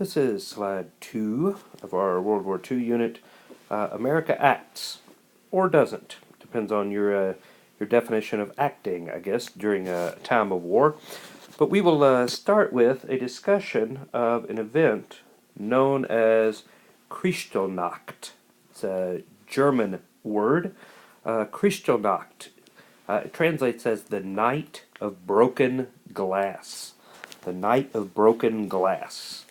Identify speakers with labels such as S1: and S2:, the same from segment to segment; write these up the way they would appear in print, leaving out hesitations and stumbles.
S1: This is slide 2 of our World War II unit. America acts, or doesn't. Depends on your definition of acting, I guess, during a time of war. But we will start with a discussion of an event known as Kristallnacht. It's a German word. Kristallnacht. It translates as the night of broken glass. The night of broken glass.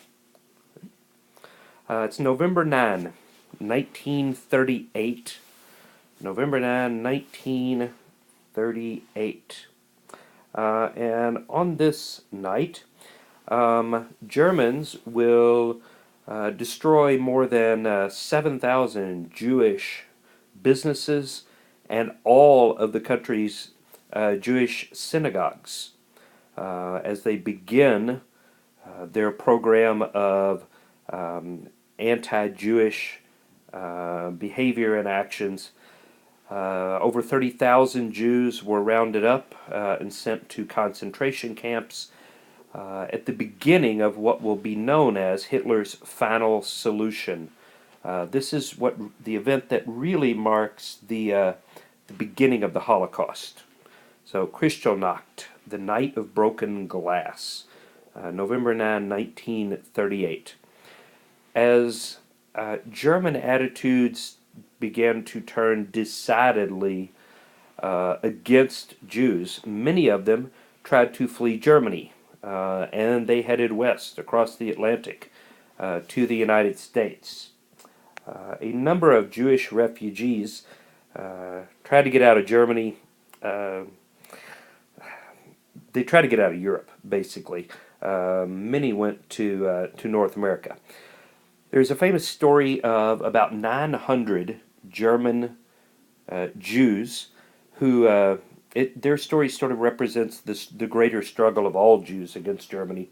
S1: It's November 9, 1938. November 9, 1938. And on this night, Germans will destroy more than 7,000 Jewish businesses and all of the country's Jewish synagogues as they begin their program of anti-Jewish behavior and actions. Over 30,000 Jews were rounded up and sent to concentration camps at the beginning of what will be known as Hitler's final solution. This is the event that really marks the beginning of the Holocaust. So, Kristallnacht, the night of broken glass, November 9, 1938. As German attitudes began to turn decidedly against Jews, many of them tried to flee Germany, and they headed west across the Atlantic to the United States. A number of Jewish refugees tried to get out of Germany. They tried to get out of Europe, basically. Many went to North America. There's a famous story of about 900 German Jews who, their story sort of represents the greater struggle of all Jews against Germany.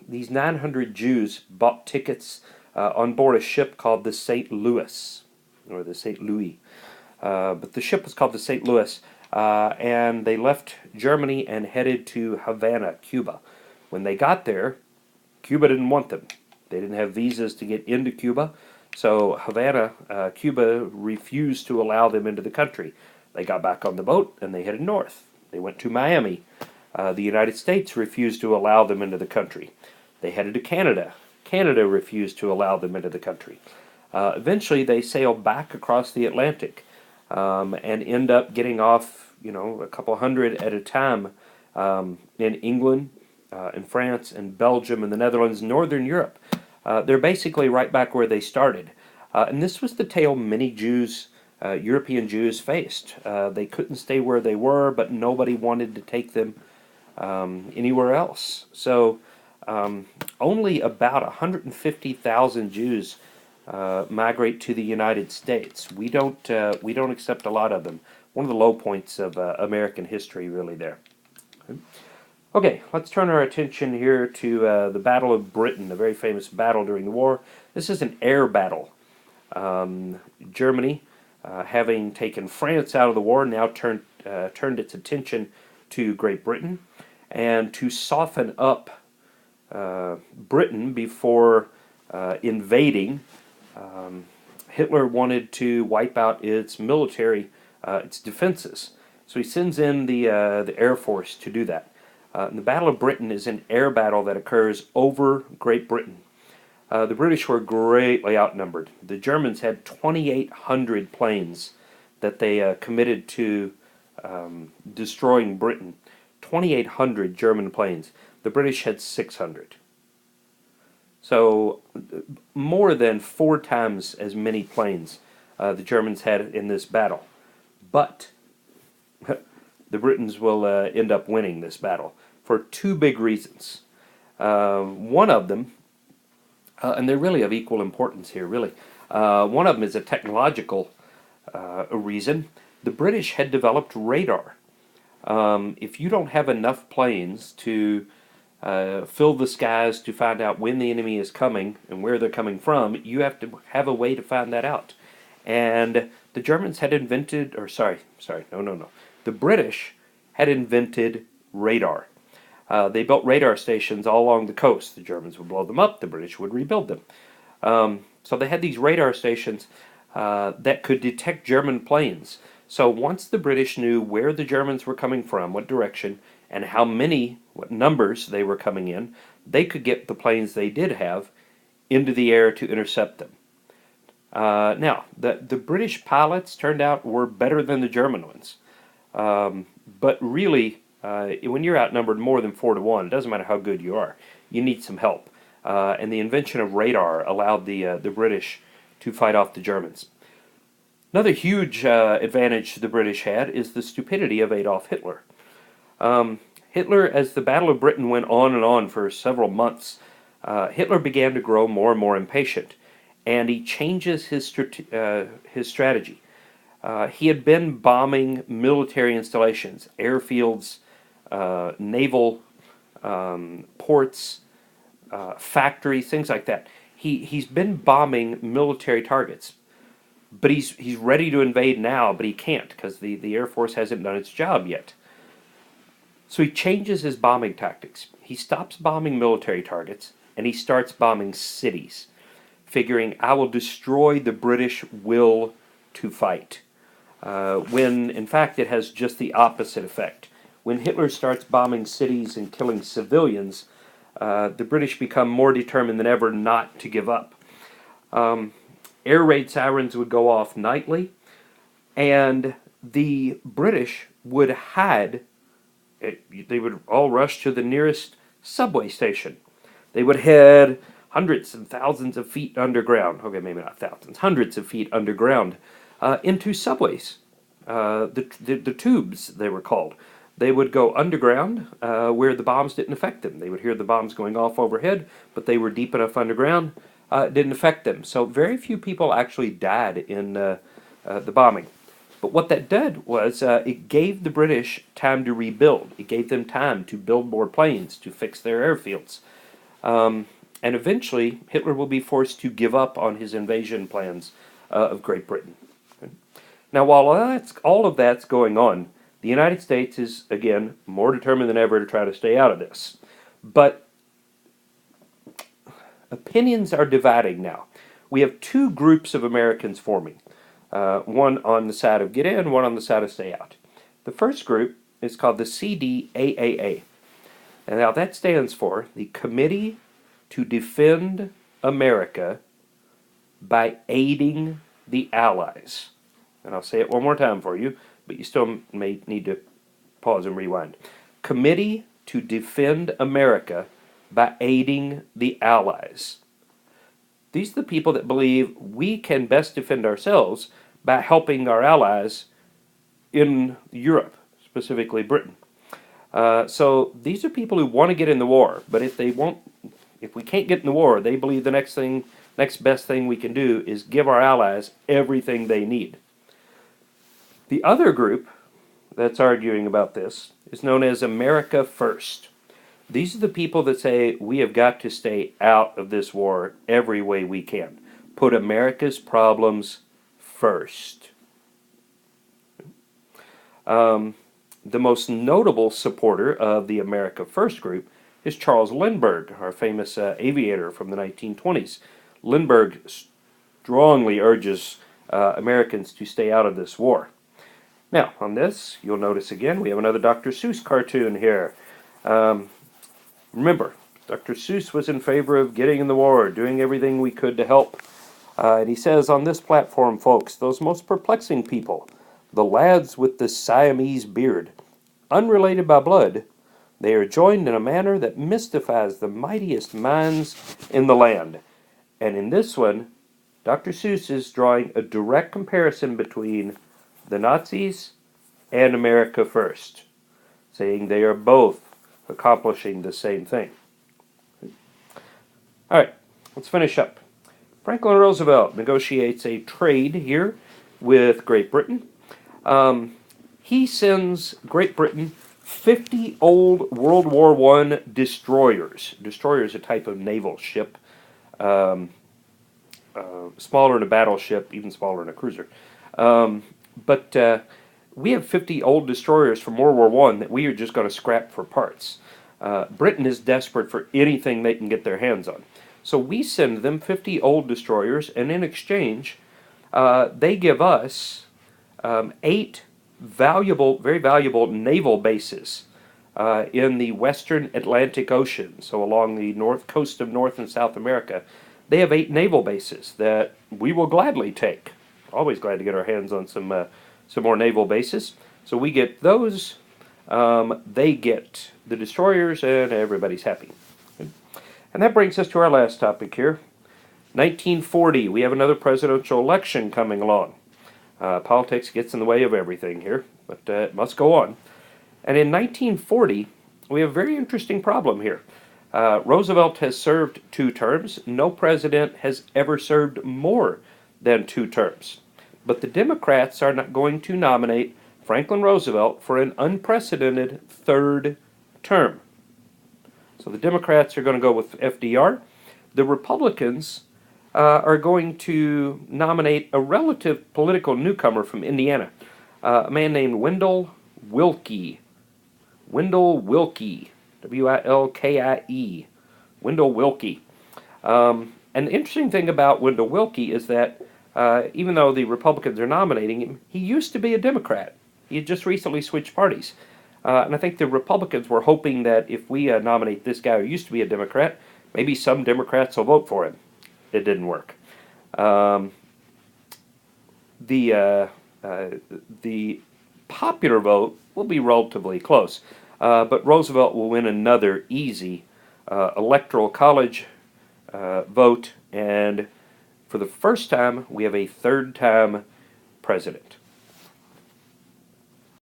S1: These 900 Jews bought tickets on board a ship called the St. Louis, or the St. Louis. But the ship was called the St. Louis, and they left Germany and headed to Havana, Cuba. When they got there, Cuba didn't want them. They didn't have visas to get into Cuba, so Havana, Cuba, refused to allow them into the country. They got back on the boat and they headed north. They went to Miami. The United States refused to allow them into the country. They headed to Canada. Canada refused to allow them into the country. Eventually, they sailed back across the Atlantic and end up getting off, a couple hundred at a time in England, in France, and Belgium, and the Netherlands, Northern Europe. They're basically right back where they started. And this was the tale many Jews, European Jews, faced. They couldn't stay where they were, but nobody wanted to take them anywhere else. So only about 150,000 Jews migrate to the United States. We don't accept a lot of them. One of the low points of American history, really, there. Okay, let's turn our attention here to the Battle of Britain, a very famous battle during the war. This is an air battle. Germany, having taken France out of the war, now turned its attention to Great Britain, and to soften up Britain before invading, Hitler wanted to wipe out its military, its defenses. So he sends in the Air Force to do that. The Battle of Britain is an air battle that occurs over Great Britain. The British were greatly outnumbered. The Germans had 2,800 planes that they committed to destroying Britain. 2,800 German planes. The British had 600. So more than 4 times as many planes the Germans had in this battle. But the Britons will end up winning this battle for 2 big reasons. One of them, and they're really of equal importance here, really. One of them is a technological reason. The British had developed radar. If you don't have enough planes to fill the skies to find out when the enemy is coming and where they're coming from, you have to have a way to find that out. And the Germans had invented, the British had invented radar. They built radar stations all along the coast. The Germans would blow them up, the British would rebuild them. So they had these radar stations that could detect German planes. So once the British knew where the Germans were coming from, what direction, and how many, what numbers they were coming in, they could get the planes they did have into the air to intercept them. Now, the British pilots turned out were better than the German ones. But really, when you're outnumbered more than 4-1, it doesn't matter how good you are. You need some help. And the invention of radar allowed the British to fight off the Germans. Another huge advantage the British had is the stupidity of Adolf Hitler. Hitler, as the Battle of Britain went on and on for several months, Hitler began to grow more and more impatient, and he changes his strategy. He had been bombing military installations, airfields, naval ports, factories, things like that. He's been bombing military targets, but he's ready to invade now, but he can't because the Air Force hasn't done its job yet. So he changes his bombing tactics. He stops bombing military targets and he starts bombing cities, figuring, I will destroy the British will to fight. When in fact it has just the opposite effect. When Hitler starts bombing cities and killing civilians, the British become more determined than ever not to give up. Air raid sirens would go off nightly, and the British would hide. They would all rush to the nearest subway station. They would head hundreds and thousands of feet underground. Okay, maybe not thousands, hundreds of feet underground into subways. The tubes, they were called. They would go underground where the bombs didn't affect them. They would hear the bombs going off overhead, but they were deep enough underground, it didn't affect them. So very few people actually died in the bombing. But what that did was it gave the British time to rebuild. It gave them time to build more planes, to fix their airfields. And eventually, Hitler will be forced to give up on his invasion plans of Great Britain. Now, while all of that's going on, the United States is, again, more determined than ever to try to stay out of this. But opinions are dividing now. We have two groups of Americans forming. One on the side of get in, one on the side of stay out. The first group is called the CDAAA. And now that stands for the Committee to Defend America by Aiding the Allies. And I'll say it one more time for you, but you still may need to pause and rewind. Committee to Defend America by Aiding the Allies. These are the people that believe we can best defend ourselves by helping our allies in Europe, specifically Britain. So these are people who want to get in the war, but if we can't get in the war, they believe the next best thing we can do is give our allies everything they need. The other group that's arguing about this is known as America First. These are the people that say we have got to stay out of this war every way we can. Put America's problems first. The most notable supporter of the America First group is Charles Lindbergh, our famous aviator from the 1920s. Lindbergh strongly urges Americans to stay out of this war. Now, on this, you'll notice again, we have another Dr. Seuss cartoon here. Remember, Dr. Seuss was in favor of getting in the war, doing everything we could to help. And he says on this platform, folks, those most perplexing people, the lads with the Siamese beard, unrelated by blood, they are joined in a manner that mystifies the mightiest minds in the land. And in this one, Dr. Seuss is drawing a direct comparison between the Nazis and America First, saying they are both accomplishing the same thing. All right, let's finish up. Franklin Roosevelt negotiates a trade here with Great Britain. He sends Great Britain 50 old World War I destroyers. Destroyer is a type of naval ship, smaller than a battleship, even smaller than a cruiser. But we have 50 old destroyers from World War I that we are just going to scrap for parts. Britain is desperate for anything they can get their hands on. So we send them 50 old destroyers, and in exchange, they give us 8 very valuable naval bases in the western Atlantic Ocean, so along the north coast of North and South America. They have 8 naval bases that we will gladly take. Always glad to get our hands on some more naval bases. So we get those, they get the destroyers, and everybody's happy. And that brings us to our last topic here. 1940, we have another presidential election coming along. Politics gets in the way of everything here, but it must go on. And in 1940, we have a very interesting problem here. Roosevelt has served 2 terms. No president has ever served more than 2 terms. But the Democrats are not going to nominate Franklin Roosevelt for an unprecedented 3rd term. So the Democrats are going to go with FDR. The Republicans are going to nominate a relative political newcomer from Indiana, a man named Wendell Willkie. Wendell Willkie, W-I-L-K-I-E, Wendell Willkie. And the interesting thing about Wendell Willkie is that even though the Republicans are nominating him, he used to be a Democrat. He had just recently switched parties. And I think the Republicans were hoping that if we nominate this guy who used to be a Democrat, maybe some Democrats will vote for him. It didn't work. The popular vote will be relatively close, but Roosevelt will win another easy electoral college vote, and for the first time, we have a 3rd-time president.